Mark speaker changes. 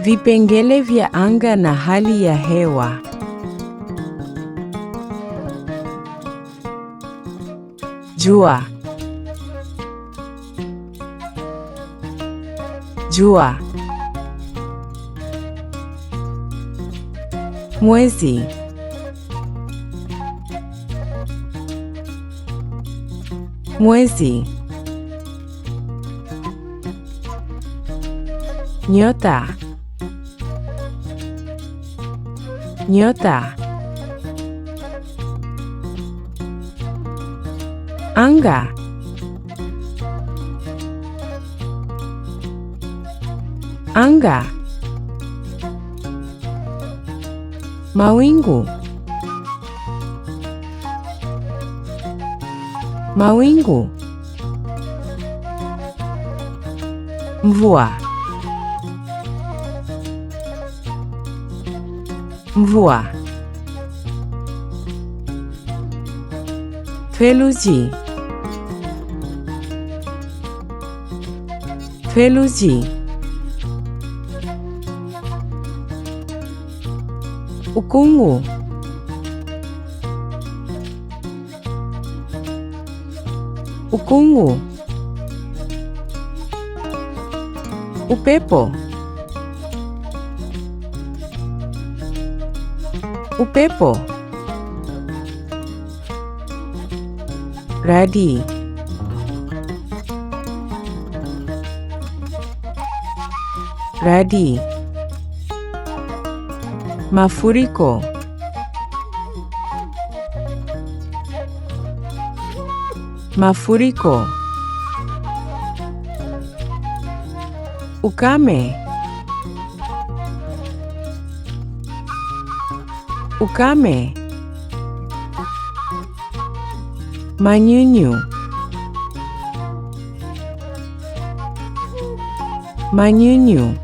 Speaker 1: Vipengele vya anga na hali ya hewa. Jua. Jua. Mwezi. Mwezi. Nyota. Nyota. Anga. Anga. Mawingu. Mawingu. Mvua. Mvua. theluji. Theluji. Ukungu. Ukungu. Upepo. Upepo. Radi. Radi. Mafuriko. Mafuriko. Ukame. Ukame. Manyunyu. Manyunyu.